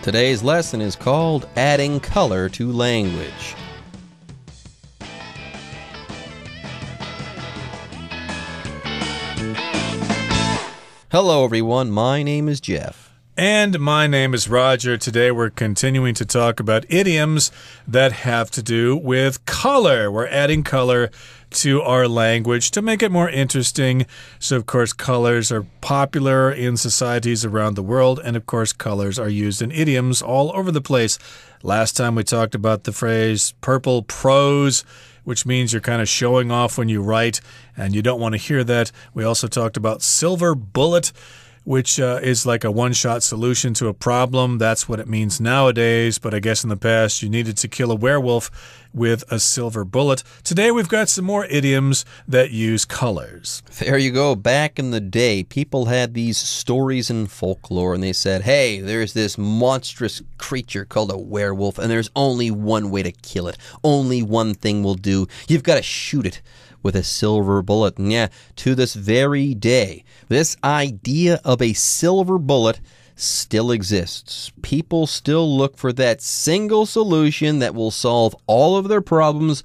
Today's lesson is called Adding Color to Language. Hello, everyone. My name is Jeff. And my name is Roger. Today we're continuing to talk about idioms that have to do with color. We're adding color to our language to make it more interesting. So, of course, colors are popular in societies around the world. And, of course, colors are used in idioms all over the place. Last time we talked about the phrase purple prose, which means you're kind of showing off when you write, and you don't want to hear that. We also talked about silver bullet, which is like a one-shot solution to a problem. That's what it means nowadays, but I guess in the past you needed to kill a werewolf with a silver bullet. Today we've got some more idioms that use colors. There you go. Back in the day, people had these stories in folklore, and they said, hey, there's this monstrous creature called a werewolf, and there's only one way to kill it. Only one thing will do. You've got to shoot it with a silver bullet. And yeah, to this very day, this idea of a silver bullet still exists. People still look for that single solution that will solve all of their problems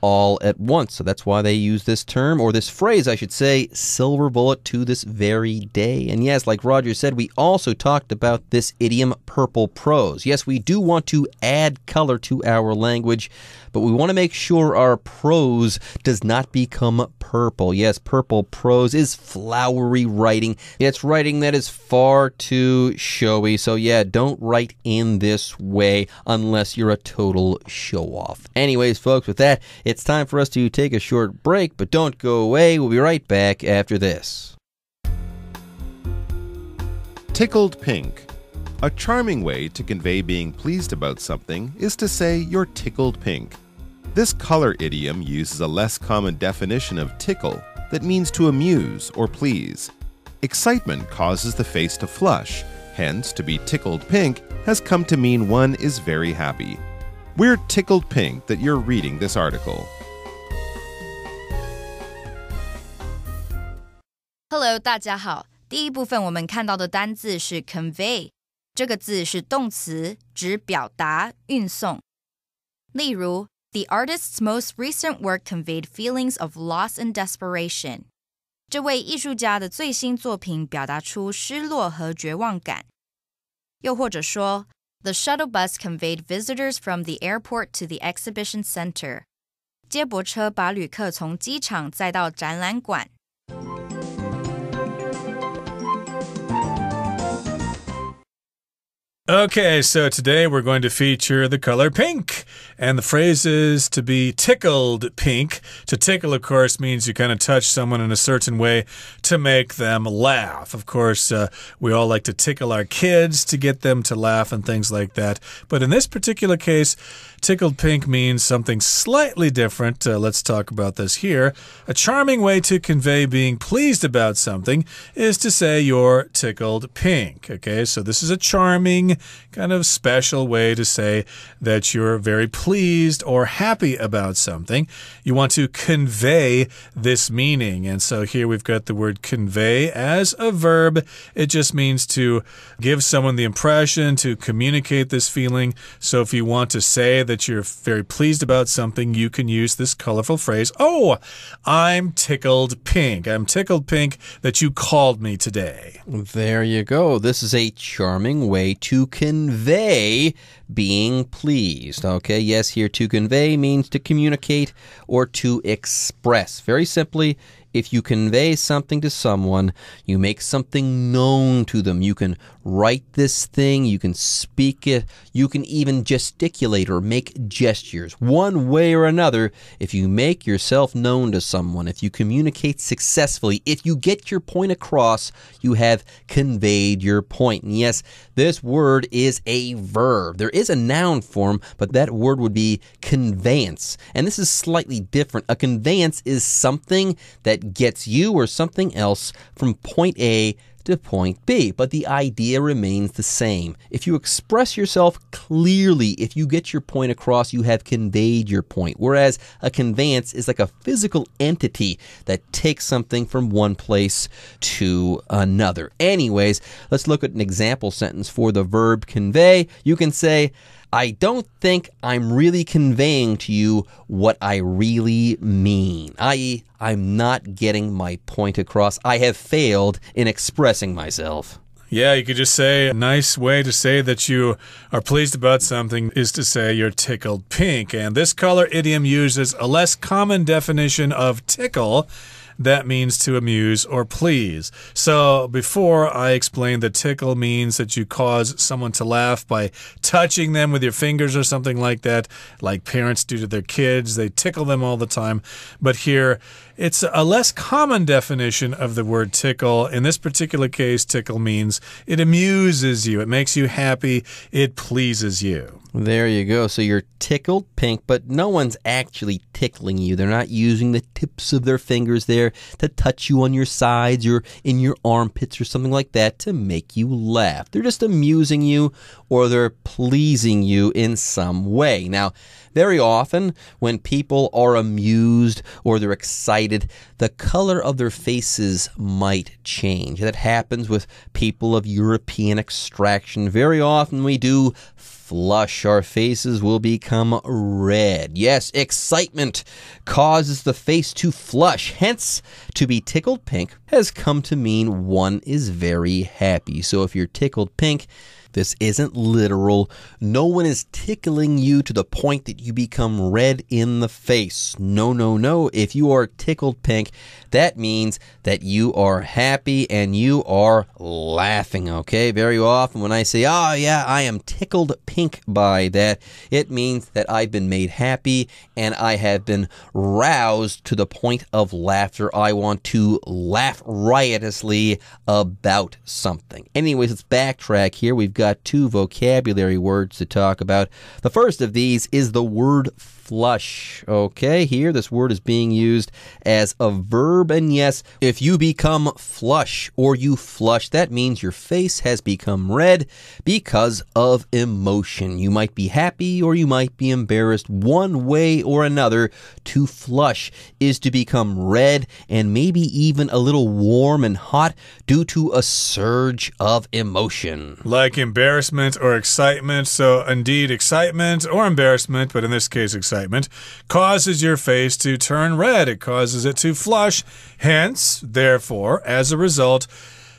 all at once. So that's why they use this term, or this phrase, I should say, silver bullet, to this very day. And yes, like Roger said, we also talked about this idiom, purple prose. Yes, we do want to add color to our language, but we want to make sure our prose does not become purple. Yes, purple prose is flowery writing. It's writing that is far too showy. So yeah, don't write in this way unless you're a total show-off. Anyways, folks, with that, it's time for us to take a short break, but don't go away. We'll be right back after this. Tickled pink. A charming way to convey being pleased about something is to say you're tickled pink. This color idiom uses a less common definition of tickle that means to amuse or please. Excitement causes the face to flush, hence to be tickled pink has come to mean one is very happy. We're tickled pink that you're reading this article. Hello， 大家好。第一部分我们看到的单字是 convey， 这个字是动词，指表达、运送。例如 The artist's most recent work conveyed feelings of loss and desperation. 这位艺术家的最新作品表达出失落和绝望感。又或者说 The shuttle bus conveyed visitors from the airport to the exhibition center. 接驳车把旅客从机场载到展览馆。Okay, so today we're going to feature the color pink. And the phrase is to be tickled pink. To tickle, of course, means you kind of touch someone in a certain way to make them laugh. Of course, we all like to tickle our kids to get them to laugh and things like that. But in this particular case, tickled pink means something slightly different. Let's talk about this here. A charming way to convey being pleased about something is to say you're tickled pink. Okay, so this is a charming, kind of special way to say that you're very pleased or happy about something. You want to convey this meaning. And so here we've got the word convey as a verb. It just means to give someone the impression, to communicate this feeling. So if you want to say that you're very pleased about something, you can use this colorful phrase, oh, I'm tickled pink. I'm tickled pink that you called me today. There you go. This is a charming way to convey being pleased. Okay, yes, here to convey means to communicate or to express. Very simply, if you convey something to someone, you make something known to them. You can write this thing, you can speak it, you can even gesticulate or make gestures. One way or another, if you make yourself known to someone, if you communicate successfully, if you get your point across, you have conveyed your point. And yes, this word is a verb. There is a noun form, but that word would be conveyance. And this is slightly different. A conveyance is something that gets you or something else from point A to point B, but the idea remains the same. If you express yourself clearly, if you get your point across, you have conveyed your point, whereas a conveyance is like a physical entity that takes something from one place to another. Anyways, let's look at an example sentence for the verb convey. You can say, I don't think I'm really conveying to you what I really mean, i.e., I'm not getting my point across. I have failed in expressing myself. Yeah, you could just say a nice way to say that you are pleased about something is to say you're tickled pink. And this color idiom uses a less common definition of tickle. That means to amuse or please. So before I explained that tickle means that you cause someone to laugh by touching them with your fingers or something like that, like parents do to their kids. They tickle them all the time. But here, it's a less common definition of the word tickle. In this particular case, tickle means it amuses you. It makes you happy. It pleases you. There you go. So you're tickled pink, but no one's actually tickling you. They're not using the tips of their fingers there to touch you on your sides or in your armpits or something like that to make you laugh. They're just amusing you or they're pleasing you in some way. Now, very often when people are amused or they're excited, the color of their faces might change. That happens with people of European extraction. Very often we do flush. Our faces will become red. Yes, excitement causes the face to flush. Hence, to be tickled pink has come to mean one is very happy. So if you're tickled pink, this isn't literal. No one is tickling you to the point that you become red in the face. No, no, no. If you are tickled pink, that means that you are happy and you are laughing, okay? Very often when I say, oh yeah, I am tickled pink by that, it means that I've been made happy and I have been roused to the point of laughter. I want to laugh riotously about something. Anyways, let's backtrack here. We've got two vocabulary words to talk about. The first of these is the word flush. Okay, here this word is being used as a verb, and yes, if you become flush or you flush, that means your face has become red because of emotion. You might be happy or you might be embarrassed. One way or another, to flush is to become red and maybe even a little warm and hot due to a surge of emotion. Like embarrassment or excitement. So indeed, excitement or embarrassment, but in this case, excitement, causes your face to turn red. It causes it to flush. Hence, therefore, as a result,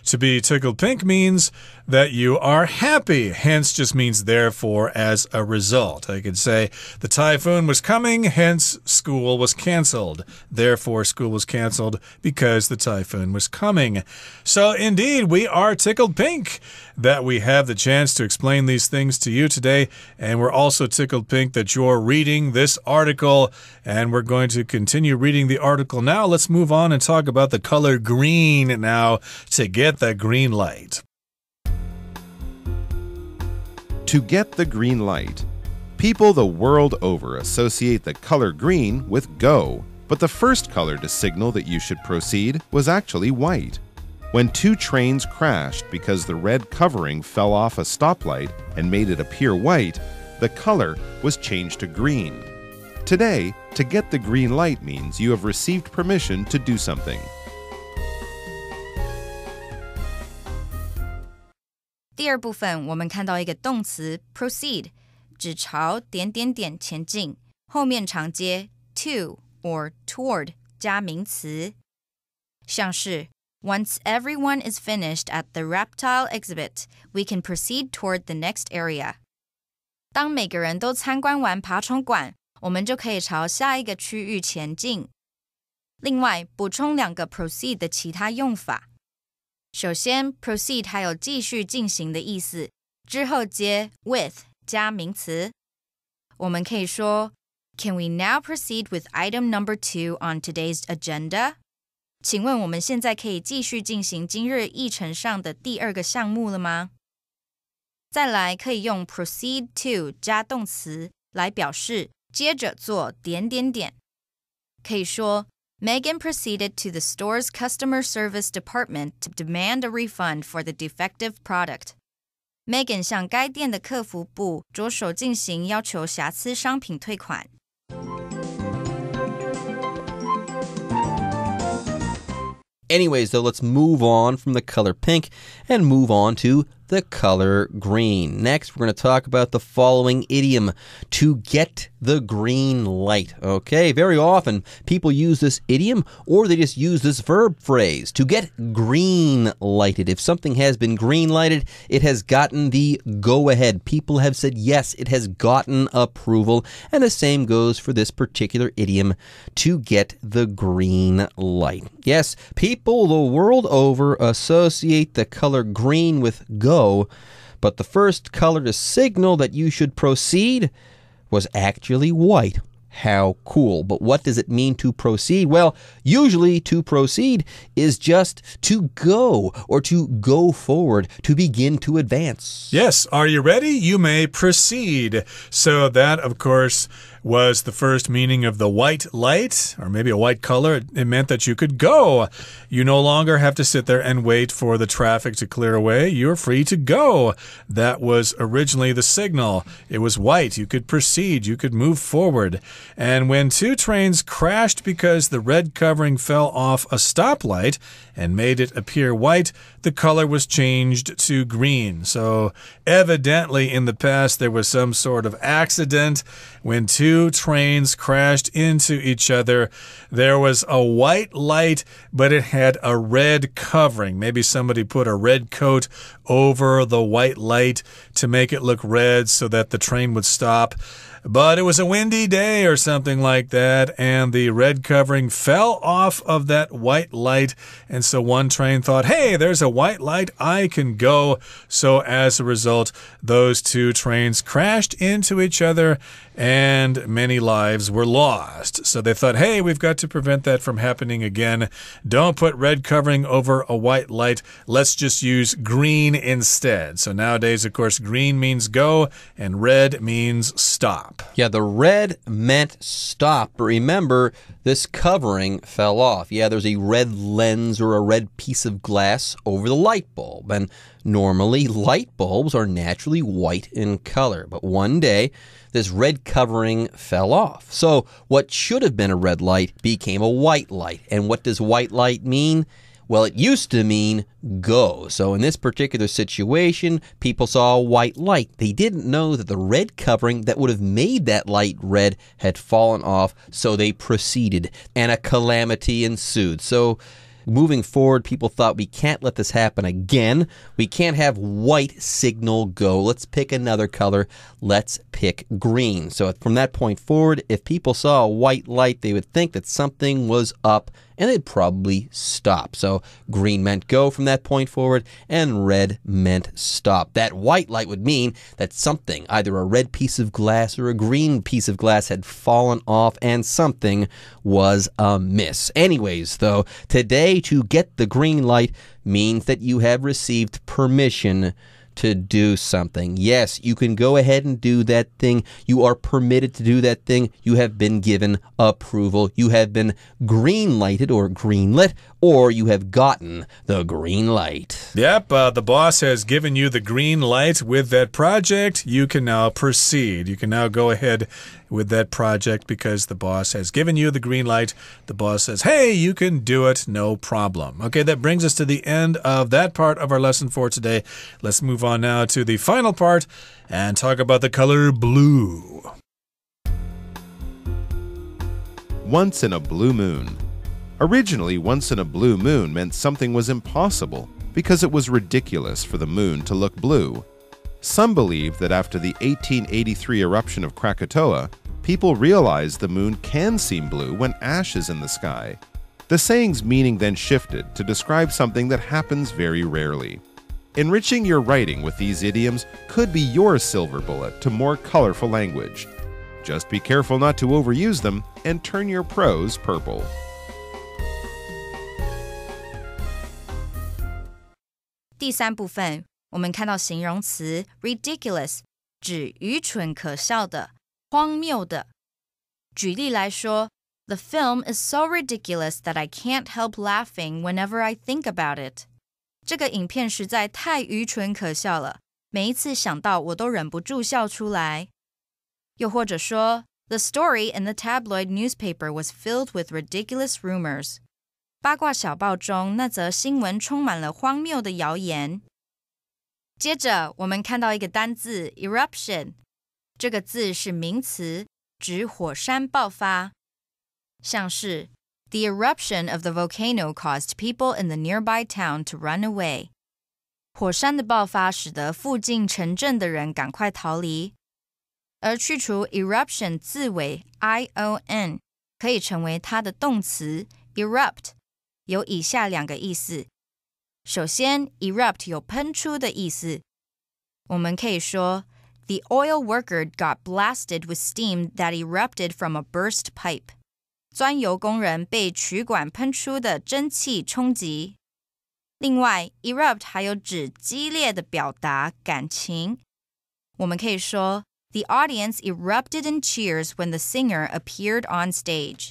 to be tickled pink means that you are happy. Hence just means therefore as a result. I could say the typhoon was coming, hence school was canceled. Therefore school was canceled because the typhoon was coming. So indeed, we are tickled pink that we have the chance to explain these things to you today. And we're also tickled pink that you're reading this article. And we're going to continue reading the article now. Let's move on and talk about the color green now to get the green light. To get the green light. People the world over associate the color green with go, but the first color to signal that you should proceed was actually white. When two trains crashed because the red covering fell off a stoplight and made it appear white, the color was changed to green. Today, to get the green light means you have received permission to do something. 第二部分我们看到一个动词 proceed 指朝点点点前进，后面常接 to or toward 加名词，像是 Once everyone is finished at the reptile exhibit, we can proceed toward the next area. 当每个人都参观完爬虫馆，我们就可以朝下一个区域前进。另外，补充2个 proceed 的其他用法。首先 proceed 还有继续进行的意思，之后接 with 加名词。我们可以说 Can we now proceed with item number 2 on today's agenda? 请问我们现在可以继续进行今日议程上的第2个项目了吗？再来可以用 proceed to 加动词来表示接着做点点点。可以说 Megan proceeded to the store's customer service department to demand a refund for the defective product. Megan 向该店的客服部着手进行要求瑕疵商品退款。Anyways, though, let's move on from the color pink and move on to the color green. Next, we're going to talk about the following idiom, to get the green light. Okay, very often people use this idiom or they just use this verb phrase, to get green lighted. If something has been green lighted, it has gotten the go ahead. People have said yes, it has gotten approval. And the same goes for this particular idiom, to get the green light. Yes, people the world over associate the color green with go, but the first color to signal that you should proceed was actually white. How cool. But what does it mean to proceed? Well, usually to proceed is just to go or to go forward, to begin to advance. Yes, are you ready? You may proceed. So that, of course, was the first meaning of the white light, or maybe a white color. It meant that you could go. You no longer have to sit there and wait for the traffic to clear away. You're free to go. That was originally the signal. It was white. You could proceed. You could move forward. And when two trains crashed because the red covering fell off a stoplight and made it appear white, the color was changed to green. So evidently in the past there was some sort of accident. When two trains crashed into each other, there was a white light, but it had a red covering. Maybe somebody put a red coat over the white light to make it look red so that the train would stop. But it was a windy day or something like that, and the red covering fell off of that white light, and so one train thought, hey, there's a white light, I can go. So as a result, those two trains crashed into each other, and many lives were lost. So they thought, hey, we've got to prevent that from happening again. Don't put red covering over a white light. Let's just use green instead. So nowadays, of course, green means go, and red means stop. Yeah, the red meant stop. But remember, this covering fell off. Yeah, there's a red lens or a red piece of glass over the light bulb. And normally, light bulbs are naturally white in color. But one day, this red covering fell off. So what should have been a red light became a white light. And what does white light mean? Well, it used to mean go. So in this particular situation, people saw a white light. They didn't know that the red covering that would have made that light red had fallen off, so they proceeded, and a calamity ensued. So moving forward, people thought, we can't let this happen again. We can't have white signal go. Let's pick another color. Let's pick green. So from that point forward, if people saw a white light, they would think that something was up, and they'd probably stop. So green meant go from that point forward, and red meant stop. That white light would mean that something, either a red piece of glass or a green piece of glass, had fallen off and something was amiss. Anyways, though, today to get the green light means that you have received permission to do something. Yes, you can go ahead and do that thing. You are permitted to do that thing. You have been given approval. You have been green lighted or greenlit, or you have gotten the green light. Yep, the boss has given you the green light with that project. You can now proceed. You can now go ahead with that project because the boss has given you the green light. The boss says, hey, you can do it, no problem. Okay, that brings us to the end of that part of our lesson for today. Let's move on now to the final part and talk about the color blue. Once in a blue moon. Originally, once in a blue moon meant something was impossible because it was ridiculous for the moon to look blue. Some believe that after the 1883 eruption of Krakatoa, people realized the moon can seem blue when ash is in the sky. The saying's meaning then shifted to describe something that happens very rarely. Enriching your writing with these idioms could be your silver bullet to more colorful language. Just be careful not to overuse them and turn your prose purple. 第三部分，我们看到形容词 ridiculous 指愚蠢可笑的、荒谬的。举例来说 The film is so ridiculous that I can't help laughing whenever I think about it. 这个影片实在太愚蠢可笑了，每一次想到我都忍不住笑出来。又或者说 The story in the tabloid newspaper was filled with ridiculous rumors. 八卦小报中那则新闻充满了荒谬的谣言。接着我们看到一个单字 eruption， 这个字是名词，指火山爆发。像是 The eruption of the volcano caused people in the nearby town to run away. 火山的爆发使得附近城镇的人赶快逃离。而去除 eruption 字尾 ion 可以成为它的动词 erupt， 有以下两个意思。首先 erupt 有喷出的意思，我们可以说 The oil worker got blasted with steam that erupted from a burst pipe. 钻油工人被渠管喷出的蒸汽冲击。另外 erupt 还有指激烈的表达感情，我们可以说The audience erupted in cheers when the singer appeared on stage.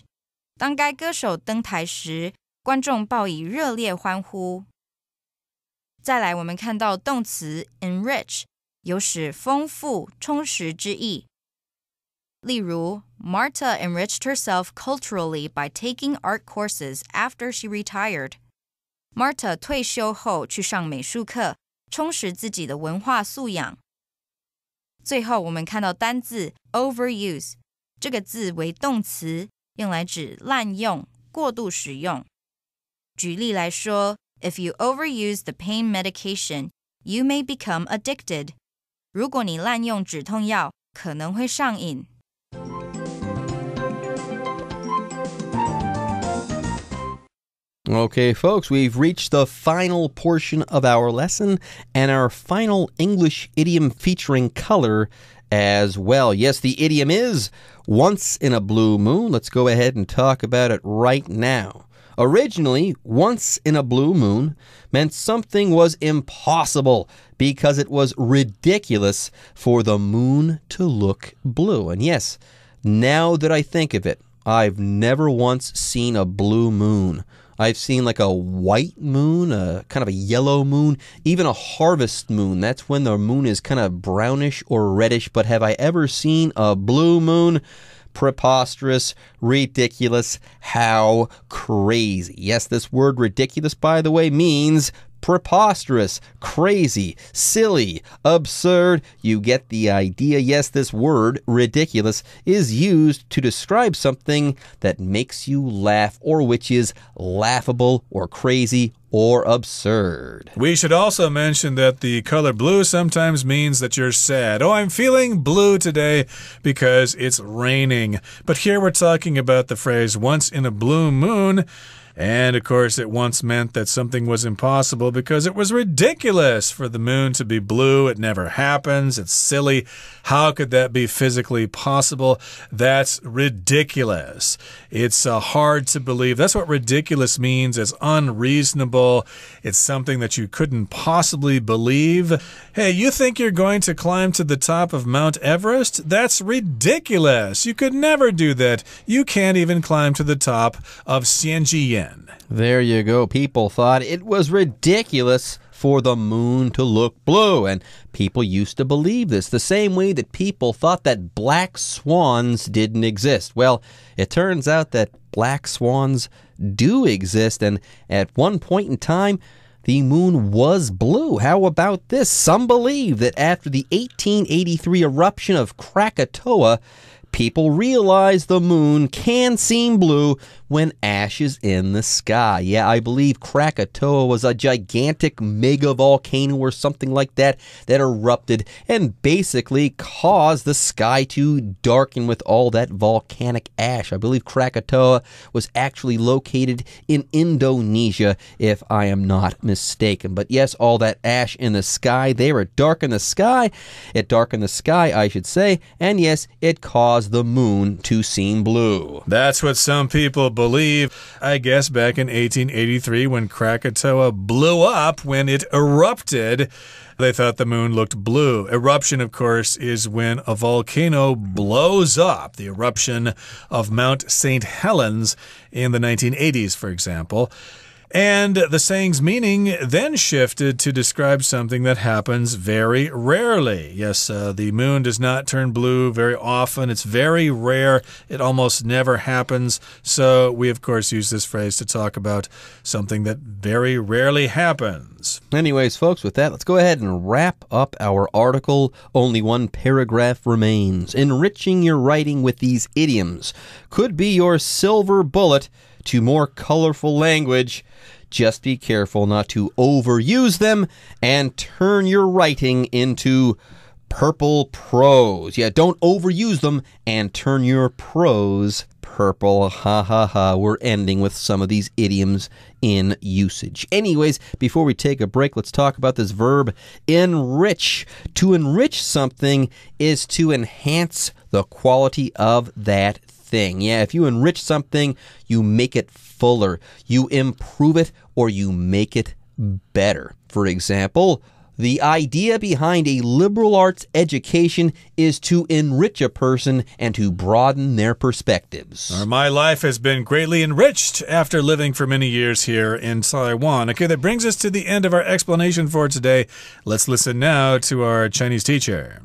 当该歌手登台时，观众报以热烈欢呼。再来，我们看到动词 enrich 有使丰富、充实之意。例如 Marta enriched herself culturally by taking art courses after she retired. Marta 退休后去上美术课，充实自己的文化素养。最后我们看到单字 overuse， 这个字为动词，用来指滥用、过度使用。举例来说 If you overuse the pain medication, you may become addicted. 如果你滥用止痛药，可能会上瘾。Okay, folks, we've reached the final portion of our lesson and our final English idiom featuring color as well. Yes, the idiom is once in a blue moon. Let's go ahead and talk about it right now. Originally, once in a blue moon meant something was impossible because it was ridiculous for the moon to look blue. And yes, now that I think of it, I've never once seen a blue moon. I've seen like a white moon, a kind of a yellow moon, even a harvest moon. That's when the moon is kind of brownish or reddish. But have I ever seen a blue moon? Preposterous, ridiculous, how crazy. Yes, this word ridiculous, by the way, means preposterous, crazy, silly, absurd. You get the idea. Yes, this word, ridiculous, is used to describe something that makes you laugh or which is laughable or crazy or absurd. We should also mention that the color blue sometimes means that you're sad. Oh, I'm feeling blue today because it's raining. But here we're talking about the phrase once in a blue moon. And, of course, it once meant that something was impossible because it was ridiculous for the moon to be blue. It never happens. It's silly. How could that be physically possible? That's ridiculous. It's hard to believe. That's what ridiculous means. It's unreasonable. It's something that you couldn't possibly believe. Hey, you think you're going to climb to the top of Mount Everest? That's ridiculous. You could never do that. You can't even climb to the top of Xianjiyan. There you go. People thought it was ridiculous for the moon to look blue, and people used to believe this the same way that people thought that black swans didn't exist. Well, it turns out that black swans do exist, and at one point in time, the moon was blue. How about this? Some believe that after the 1883 eruption of Krakatoa, people realize the moon can seem blue when ash is in the sky. Yeah, I believe Krakatoa was a gigantic mega volcano or something like that erupted and basically caused the sky to darken with all that volcanic ash. I believe Krakatoa was actually located in Indonesia, if I am not mistaken. But yes, all that ash in the sky there, it darkened the sky. It darkened the sky, I should say. And yes, it caused cause the moon to seem blue. That's what some people believe. I guess back in 1883 when Krakatoa blew up, when it erupted, they thought the moon looked blue. Eruption, of course, is when a volcano blows up. The eruption of Mount St. Helens in the 1980s, for example. And the saying's meaning then shifted to describe something that happens very rarely. Yes, the moon does not turn blue very often. It's very rare. It almost never happens. So we, of course, use this phrase to talk about something that very rarely happens. Anyways, folks, with that, let's go ahead and wrap up our article. Only one paragraph remains. Enriching your writing with these idioms could be your silver bullet to more colorful language. Just be careful not to overuse them and turn your writing into purple prose. Yeah, don't overuse them and turn your prose purple. Ha ha ha. We're ending with some of these idioms in usage. Anyways, before we take a break, let's talk about this verb enrich. To enrich something is to enhance the quality of that thing. Yeah, if you enrich something, you make it fuller, you improve it, or you make it better. For example, the idea behind a liberal arts education is to enrich a person and to broaden their perspectives. My life has been greatly enriched after living for many years here in Taiwan. Okay, that brings us to the end of our explanation for today. Let's listen now to our Chinese teacher.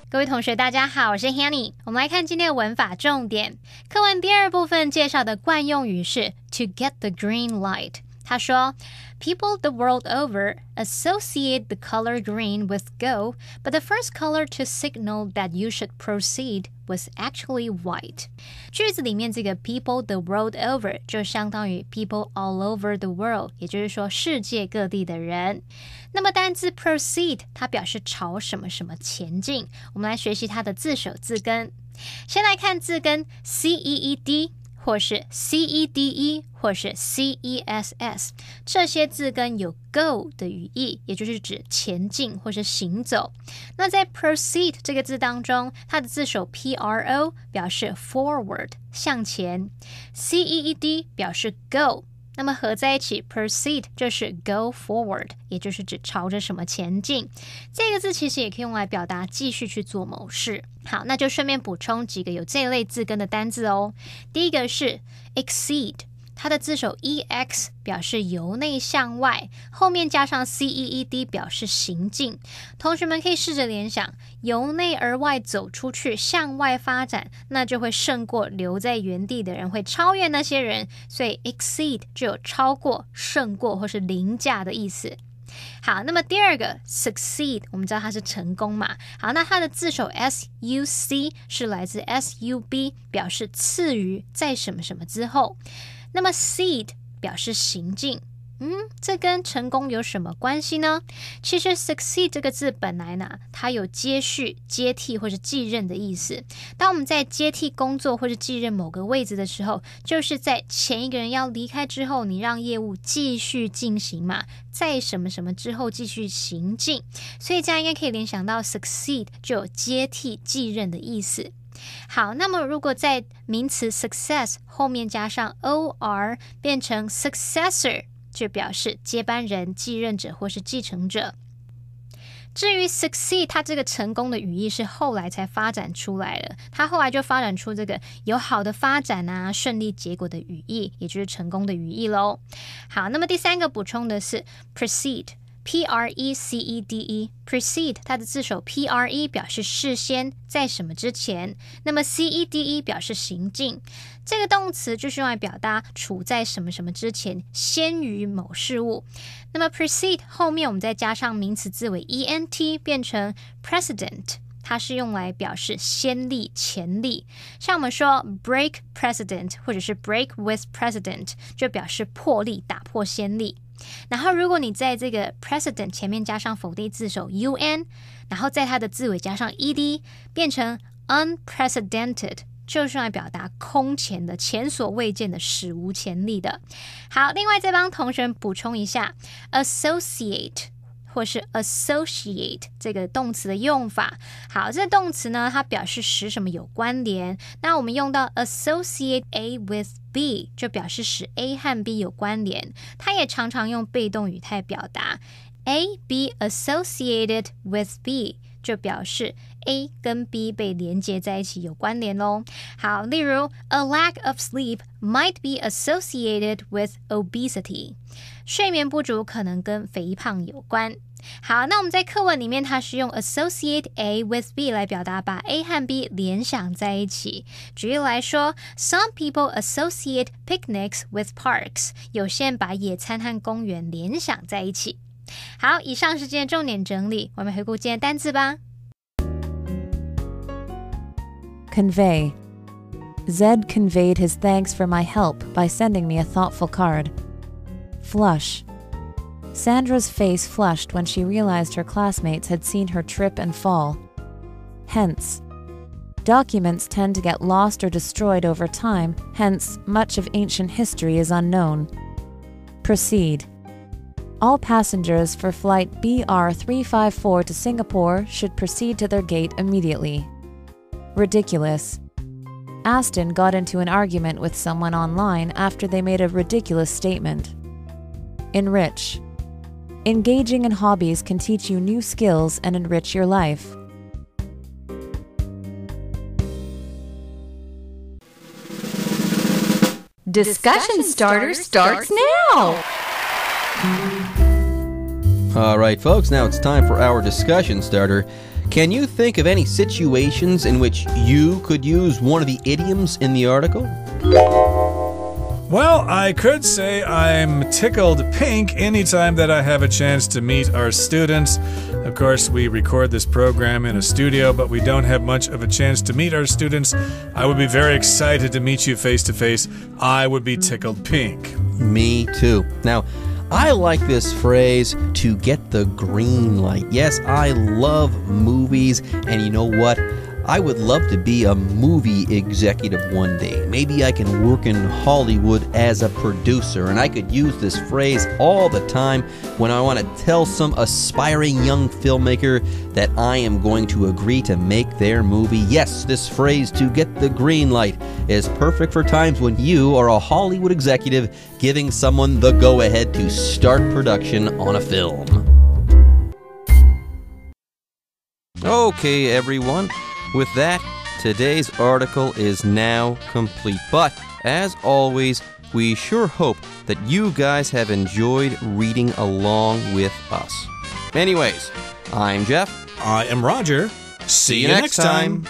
各位同学大家好，我是 Hanny。 我们来看今天的文法重点。课文第二部分介绍的惯用语是 to get the green light。 他说 People the world over associate the color green with go, but the first color to signal that you should proceed was actually white. 句子里面这个 people the world over 就相当于 people all over the world， 也就是说世界各地的人。那么单字 proceed 它表示朝什么什么前进。我们来学习它的字首字根。先来看字根 CEED 或是 CEDE 或是 CESS， 这些字根有 go 的语义，也就是指前进或是行走。那在 proceed 这个字当中，它的字首 PRO 表示 forward 向前， CEED 表示 go， 那么合在一起 proceed 就是 go forward， 也就是指朝着什么前进。这个字其实也可以用来表达继续去做某事。好，那就顺便补充几个有这类字根的单字哦。第一个是 exceed， 它的字首 EX 表示由内向外，后面加上 CEED 表示行进。同学们可以试着联想，由内而外走出去，向外发展，那就会胜过留在原地的人，会超越那些人，所以 exceed 就有超过、胜过或是凌驾的意思。好，那么第二个 succeed 我们知道它是成功嘛。好，那它的字首 SUC 是来自 SUB， 表示次于在什么什么之后。那么 seed 表示行进，这跟成功有什么关系呢？其实 succeed 这个字本来呢，它有接续、接替或是继任的意思。当我们在接替工作或是继任某个位置的时候，就是在前一个人要离开之后，你让业务继续进行嘛，在什么什么之后继续行进。所以这样应该可以联想到 succeed 就有接替、继任的意思。好，那么如果在名词 success 后面加上 OR 变成 successor， 就表示接班人、继任者或是继承者。至于 succeed 它这个成功的语义是后来才发展出来的，它后来就发展出这个有好的发展啊、顺利结果的语义，也就是成功的语义咯。好，那么第三个补充的是 precede。Precede precede 它的字首 PRE 表示事先，在什么之前，那么 CEDE 表示行进。这个动词就是用来表达处在什么什么之前，先于某事物。那么 precede 后面我们再加上名词字尾 ENT 变成 precedent， 它是用来表示先例、前例。像我们说 break precedent 或者是 break with precedent 就表示破例、打破先例。然后如果你在这个 precedent 前面加上否定字首 UN， 然后在它的字尾加上 ED 变成 unprecedented 就是用来表达空前的、前所未见的、史无前例的。好，另外再帮同学补充一下 associate 或是 associate 这个动词的用法。好，这个动词呢，它表示使什么有关联。那我们用到 associate A with B 就表示使 A 和 B 有关联。它也常常用被动语态表达 A be associated with B 就表示 A 跟 B 被连接在一起有关联咯。好，例如 A lack of sleep might be associated with obesity 睡眠不足可能跟肥胖有关。好，那我们在课文里面它是用 associate A with B 来表达把 A 和 B 联想在一起。举例来说 Some people associate picnics with parks 有些人把野餐和公园联想在一起。好，以上是今天重点整理，我们回顾今天单字吧。Convey. Zed conveyed his thanks for my help by sending me a thoughtful card. Flush. Sandra's face flushed when she realized her classmates had seen her trip and fall. Hence. Documents tend to get lost or destroyed over time, hence, much of ancient history is unknown. Proceed. All passengers for flight BR354 to Singapore should proceed to their gate immediately. Ridiculous. Aston got into an argument with someone online after they made a ridiculous statement. Enrich. Engaging in hobbies can teach you new skills and enrich your life. Discussion Starter starts now! All right, folks, now it's time for our discussion starter. Can you think of any situations in which you could use one of the idioms in the article? Well, I could say I'm tickled pink anytime that I have a chance to meet our students. Of course, we record this program in a studio, but we don't have much of a chance to meet our students. I would be very excited to meet you face to face. I would be tickled pink. Me too. Now, I like this phrase, to get the green light. Yes, I love movies, and you know what? I would love to be a movie executive one day. Maybe I can work in Hollywood as a producer, and I could use this phrase all the time when I want to tell some aspiring young filmmaker that I am going to agree to make their movie. Yes, this phrase, to get the green light, is perfect for times when you are a Hollywood executive giving someone the go-ahead to start production on a film. Okay, everyone. With that, today's article is now complete. But, as always, we sure hope that you guys have enjoyed reading along with us. Anyways, I'm Jeff. I am Roger. See you next time.